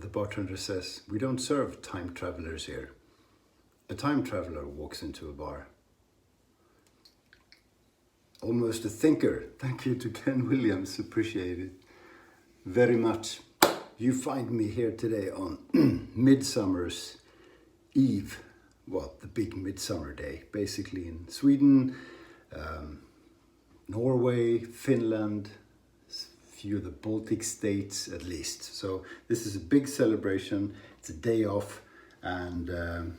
the bartender says, "We don't serve time travelers here." A time traveler walks into a bar. Almost a thinker. Thank you to Ken Williams, appreciate it very much. You find me here today on Midsummer's Eve, well, the big Midsummer day, basically in Sweden, Norway, Finland, few of the Baltic states at least. So this is a big celebration. It's a day off, and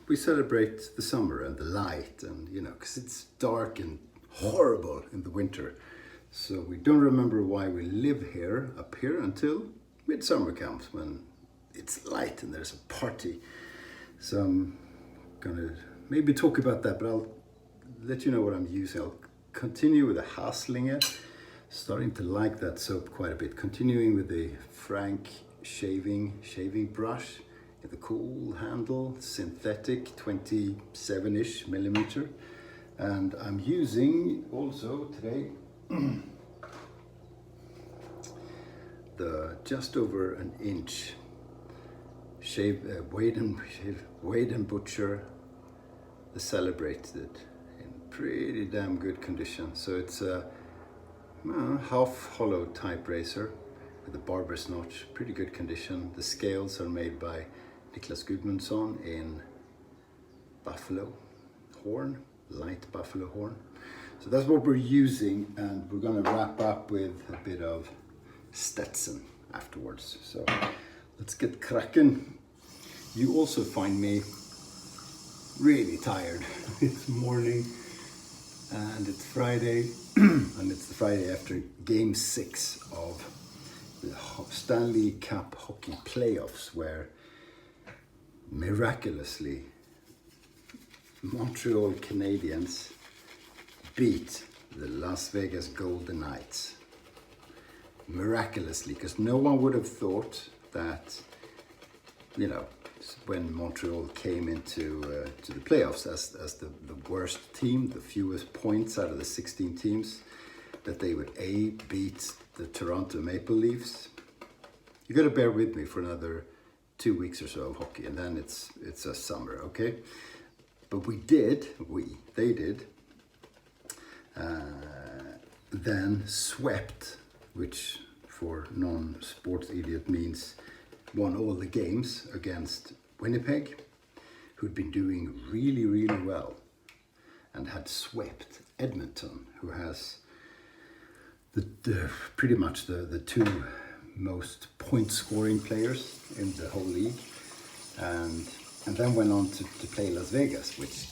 we celebrate the summer and the light, and because it's dark and horrible in the winter. So we don't remember why we live here, up here, until Midsummer comes, when it's light and there's a party. So I'm gonna maybe talk about that, but I'll let you know what I'm using. I'll continue with the Haslinger. Starting to like that soap quite a bit. Continuing with the Frank shaving brush, the cool handle, synthetic, 27-ish millimeter. And I'm using also today the just over an inch Shave&Butcher, the Celebrated, in pretty damn good condition. So it's a half hollow type razor with a barber's notch, pretty good condition. The scales are made by Niklas Gudmundsson in buffalo horn, light buffalo horn. So that's what we're using, and we're gonna wrap up with a bit of Stetson afterwards. So let's get cracking. You also find me really tired. It's morning and it's Friday, and it's the Friday after Game 6 of the Stanley Cup hockey playoffs, where miraculously Montreal Canadiens beat the Las Vegas Golden Knights. Miraculously, because no one would have thought that, when Montreal came into to the playoffs as the worst team, the fewest points out of the 16 teams, that they would beat the Toronto Maple Leafs. You got to bear with me for another 2 weeks or so of hockey, and then it's a summer, okay? But they did, then swept, which for non-sports idiot means won all the games against Winnipeg, who'd been doing really, really well, and had swept Edmonton, who has pretty much the two most point-scoring players in the whole league, and then went on to play Las Vegas, which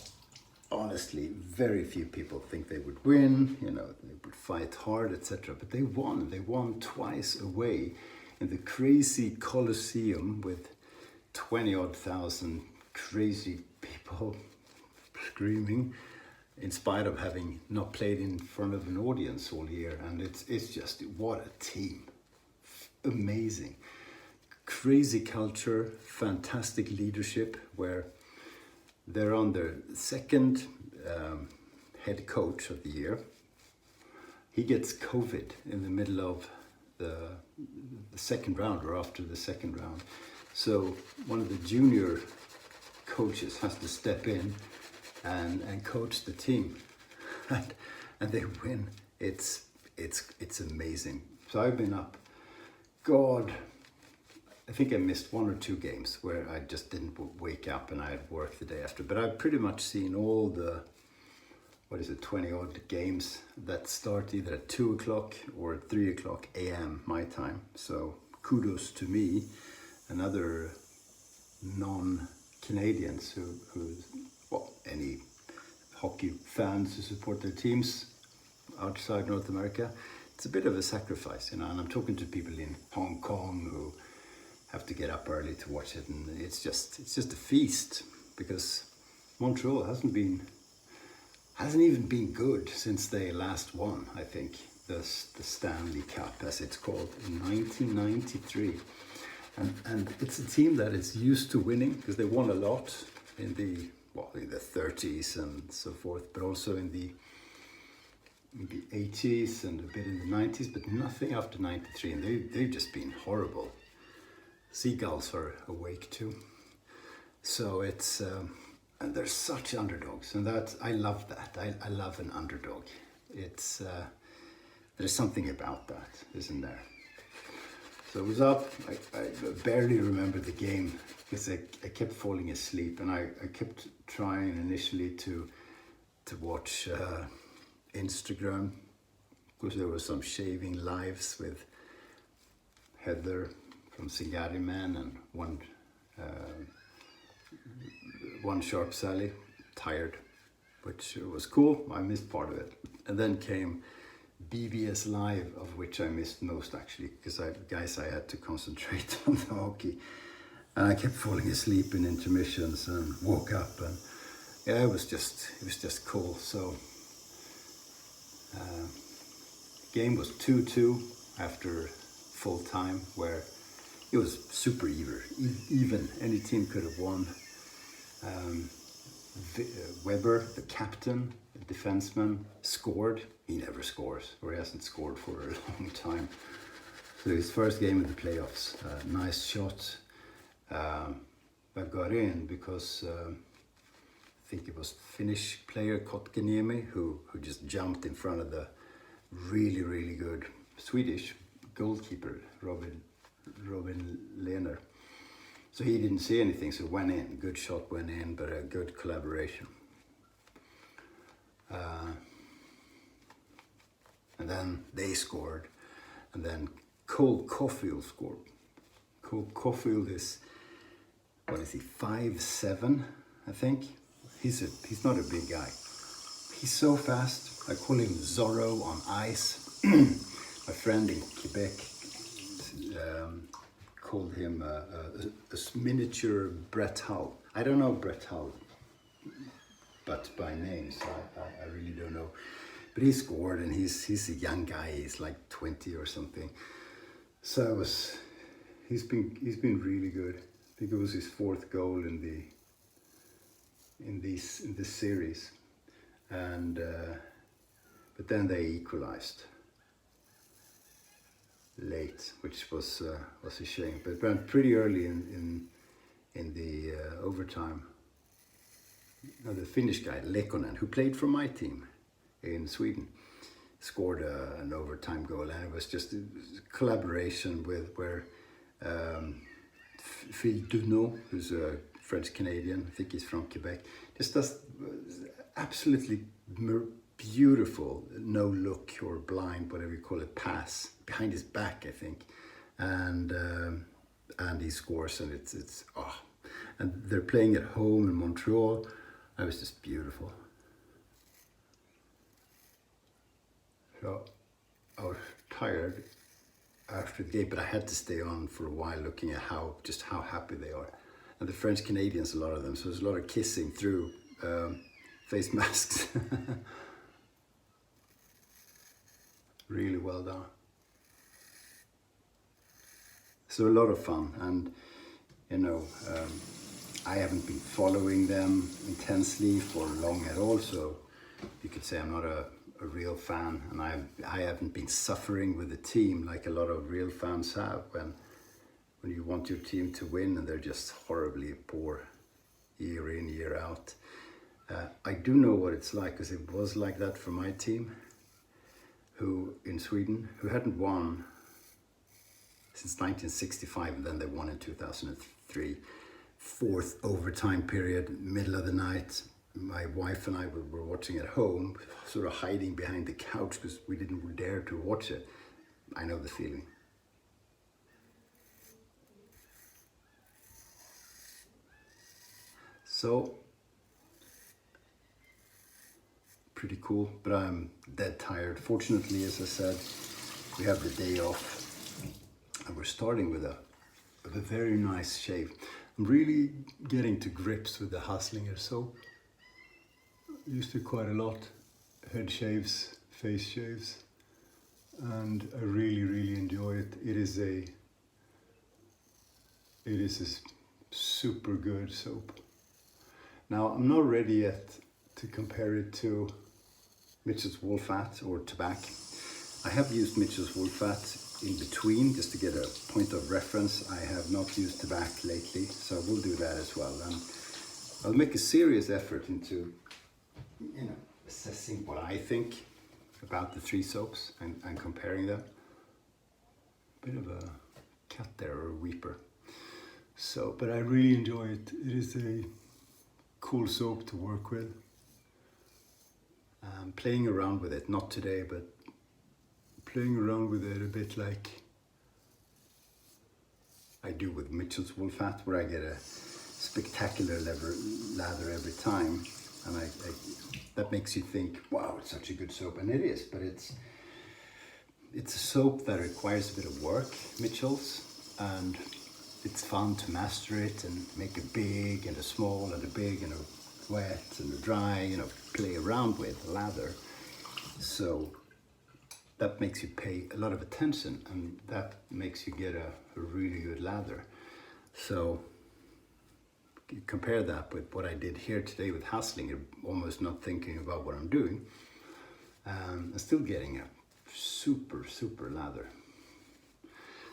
honestly very few people think they would win. They would fight hard, etc. But they won. They won twice away in the crazy Coliseum with 20-odd thousand crazy people screaming, in spite of having not played in front of an audience all year. And it's just, what a team. Amazing. Crazy culture, fantastic leadership, where they're on their second head coach of the year. He gets COVID in the middle of the second round, or after the second round. So one of the junior coaches has to step in and coach the team, and they win. It's amazing. So I've been up, God, I think I missed 1 or 2 games where I just didn't wake up, and I had work the day after. But I've pretty much seen all the 20-odd games that start either at 2 o'clock or 3 o'clock a.m. my time. So kudos to me and other non-Canadians who any hockey fans who support their teams outside North America. It's a bit of a sacrifice, and I'm talking to people in Hong Kong who have to get up early to watch it, and it's just a feast, because Montreal hasn't even been good since they last won, I think, the Stanley Cup, as it's called, in 1993. And it's a team that is used to winning, because they won a lot in the 30s and so forth, but also in the 80s and a bit in the 90s, but nothing after 93, and they've just been horrible. seagulls are awake too. So it's, and they're such underdogs, and that, I love that. I love an underdog. It's, there's something about that, isn't there? So I was up, I barely remember the game because I kept falling asleep, and I kept trying initially to watch Instagram, because there were some shaving lives with Heather from Cigarri Man and one Sharp Sally, Tired, which was cool. I missed part of it. And then came BBS Live, of which I missed most actually, because I had to concentrate on the hockey. And I kept falling asleep in intermissions and woke up, and yeah, it was just cool. So game was 2-2 after full time, where it was super even. Any team could have won. Weber, the captain, the defenseman, scored. He never scores, or he hasn't scored for a long time. So his first game in the playoffs, nice shot. I got in because I think it was Finnish player Kotkaniemi who just jumped in front of the really good Swedish goalkeeper Robin Lehner. So he didn't see anything, so went in. Good shot went in, but a good collaboration. And then they scored, and then Cole Caulfield scored. Cole Caulfield is, what is he, 5'7", I think? He's not a big guy. He's so fast. I call him Zorro on ice. My friend in Quebec called him a miniature Brett Hull. I don't know Brett Hull, but by name, so I really don't know. But he scored, and he's a young guy. He's like 20 or something. So he's been really good. I think it was his 4th goal in this series, and but then they equalized late, which was a shame. But went pretty early in the overtime. Now the Finnish guy Lekkonen, who played for my team in Sweden, scored an overtime goal, and it was just a collaboration with where Phil Dunot, who's a French Canadian, I think he's from Quebec, just does absolutely beautiful no look or blind, whatever you call it, pass behind his back, I think, and he scores, and it's and they're playing at home in Montreal. It was just beautiful. So I was tired after the game, but I had to stay on for a while, looking at how happy they are. And the French Canadians, a lot of them, so there's a lot of kissing through face masks. Really well done. So a lot of fun, and you know, I haven't been following them intensely for long at all, so you could say I'm not a real fan, and I haven't been suffering with the team like a lot of real fans have when you want your team to win and they're just horribly poor year in, year out. I do know what it's like, because it was like that for my team, who in Sweden, who hadn't won since 1965, and then they won in 2003. 4th overtime period, middle of the night. My wife and I were watching at home, sort of hiding behind the couch because we didn't dare to watch it. I know the feeling. So, pretty cool, but I'm dead tired. Fortunately, as I said, we have the day off, and we're starting with a very nice shave. I'm really getting to grips with the Haslinger soap. Used it quite a lot, head shaves, face shaves, and I really enjoy it. It is a super good soap. Now I'm not ready yet to compare it to Mitchell's Wool Fat or Tobacco. I have used Mitchell's Wool Fat in between, just to get a point of reference. I have not used the back lately, so we'll do that as well. And I'll make a serious effort into, assessing what I think about the 3 soaps and comparing them. Bit of a cat there, or a weeper. So, but I really enjoy it. It is a cool soap to work with. Playing around with it, not today, but playing around with it a bit like I do with Mitchell's Wool Fat, where I get a spectacular lather every time, and I that makes you think, wow, it's such a good soap, and it is. But it's a soap that requires a bit of work, Mitchell's, and it's fun to master it and make a big and a small and a big and a wet and a dry, play around with lather. So that makes you pay a lot of attention, and that makes you get a really good lather. So you compare that with what I did here today with Hasslinger, almost not thinking about what I'm doing, and still getting a super lather.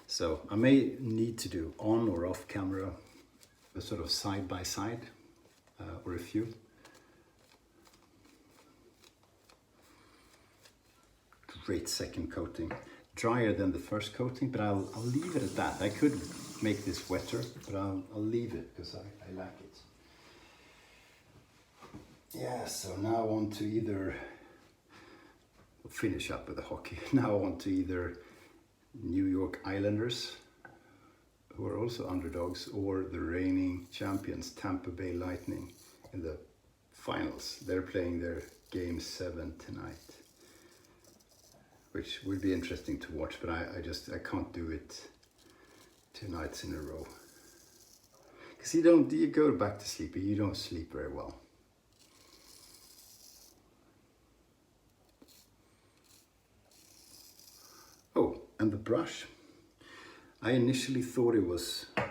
So I may need to do on or off camera a sort of side by side, or a few. Great second coating, drier than the first coating, but I'll leave it at that. I could make this wetter, but I'll leave it because I like it. Yeah, so now on to either, we'll finish up with the hockey. Now on to either New York Islanders, who are also underdogs, or the reigning champions Tampa Bay Lightning in the finals. They're playing their game 7 tonight, which would be interesting to watch, but I can't do it 2 nights in a row. Because you go back to sleep, but you don't sleep very well. Oh, and the brush. I initially thought it was a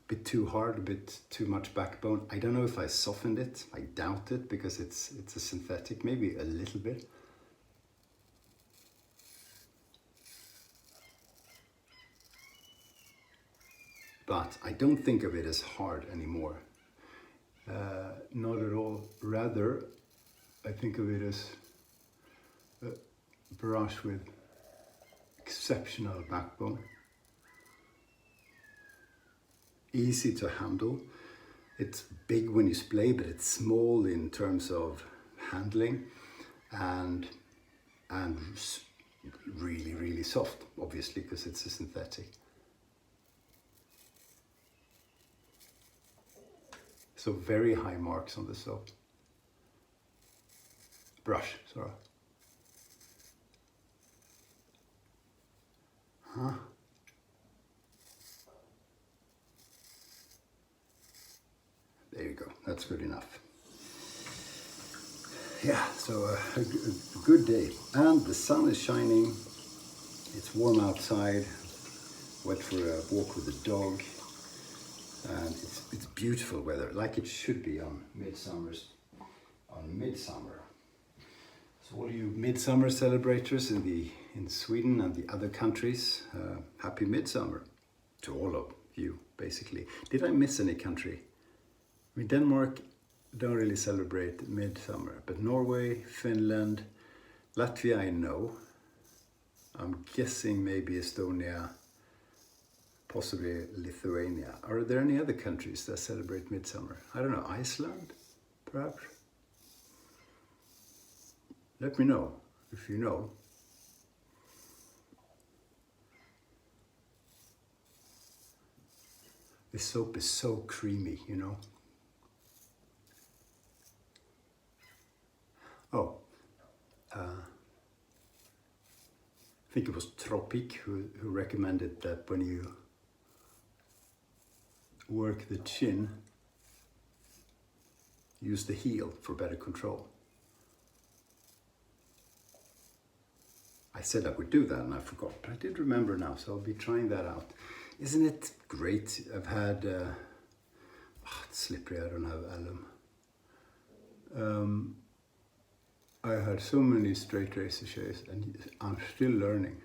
bit too hard, a bit too much backbone. I don't know if I softened it. I doubt it, because it's a synthetic, maybe a little bit. But I don't think of it as hard anymore. Not at all. Rather, I think of it as a brush with exceptional backbone. Easy to handle. It's big when you splay, but it's small in terms of handling, and really soft, obviously, because it's a synthetic. So very high marks on the soap. Brush, sorry. Huh? There you go, that's good enough. Yeah, so a good day. And the sun is shining, it's warm outside, went for a walk with the dog, and it's beautiful weather, like it should be on Midsummer. So all you Midsummer celebrators in Sweden and the other countries, happy Midsummer to all of you, basically. Did I miss any country? I mean, Denmark don't really celebrate Midsummer, but Norway, Finland, Latvia I know. I'm guessing maybe Estonia, possibly Lithuania. Are there any other countries that celebrate Midsummer? I don't know, Iceland, perhaps? Let me know if you know. This soap is so creamy, you know. Oh, I think it was Tropic who recommended that when you work the chin, use the heel for better control. I said I would do that and I forgot, but I did remember now, so I'll be trying that out. Isn't it great? I've had, it's slippery, I don't have alum. I had so many straight razor shaves and I'm still learning.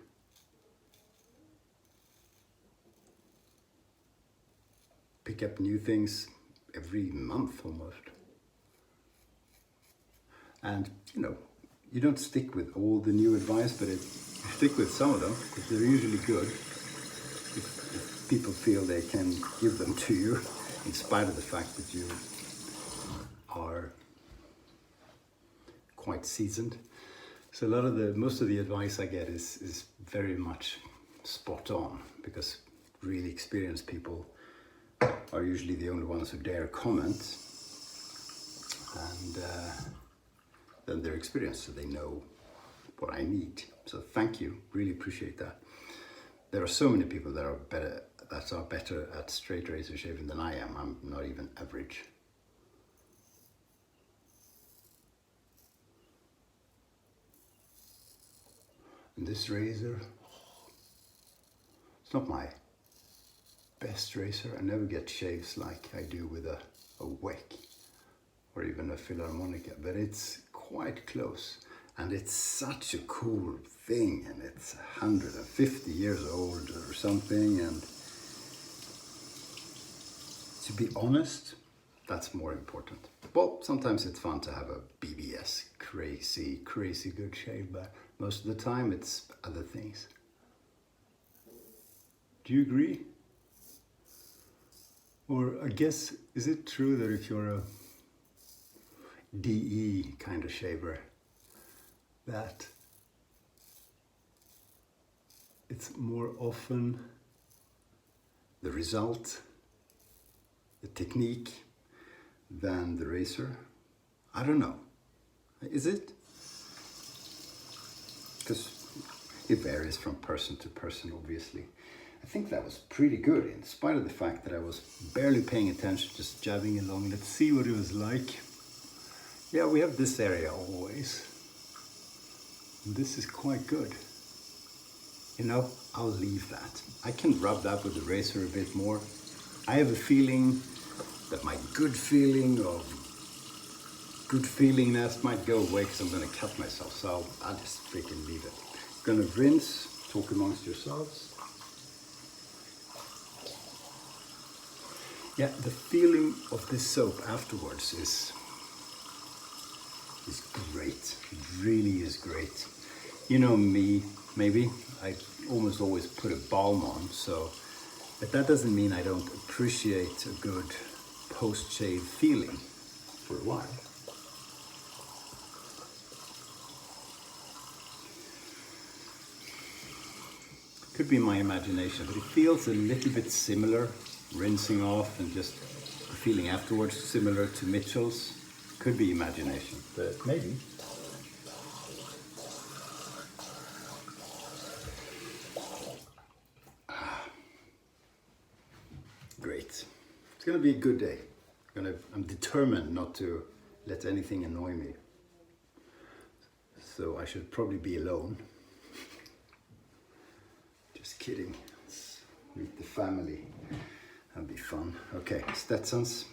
pick up new things every month almost. And you know, you don't stick with all the new advice, but you stick with some of them, because they're usually good. If people feel they can give them to you, in spite of the fact that you are quite seasoned. So most of the advice I get is very much spot on, because really experienced people are usually the only ones who dare comment, and then they're experienced, so they know what I need. So thank you, really appreciate that. There are so many people that are better at straight razor shaving than I am. I'm not even average. And this razor, it's not my best razor. I never get shaves like I do with a wick or even a Philharmonica, but it's quite close. And it's such a cool thing, and it's 150 years old or something, and to be honest, that's more important. Well, sometimes it's fun to have a BBS, crazy good shave, but most of the time it's other things. Do you agree? Or I guess, is it true that if you're a DE kind of shaver, that it's more often the result, the technique, than the razor? I don't know. Is it? Because it varies from person to person, obviously. I think that was pretty good, in spite of the fact that I was barely paying attention, just jabbing along. Let's see what it was like. Yeah, we have this area always. This is quite good. You know, I'll leave that. I can rub that with the razor a bit more. I have a feeling that my good feelingness might go away because I'm gonna cut myself, so I'll just freaking leave it. Gonna rinse, talk amongst yourselves. Yeah, the feeling of this soap afterwards is great. It really is great. You know me, maybe, I almost always put a balm on, but that doesn't mean I don't appreciate a good post-shave feeling for a while. Could be my imagination, but it feels a little bit similar, rinsing off and just the feeling afterwards, similar to Mitchell's. Could be imagination, but maybe. Great. It's gonna be a good day. I'm determined not to let anything annoy me. So I should probably be alone. Just kidding. Let's meet the family. That'll be fun. Okay, Stetsons.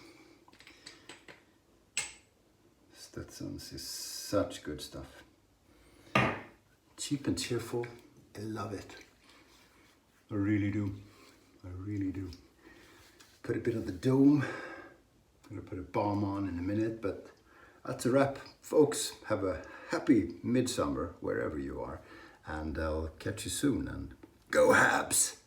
Stetsons is such good stuff. Cheap and cheerful. I love it. I really do. I really do. Put a bit of the dome. I'm gonna put a balm on in a minute, but that's a wrap. Folks, have a happy midsummer wherever you are, and I'll catch you soon, and go HABS!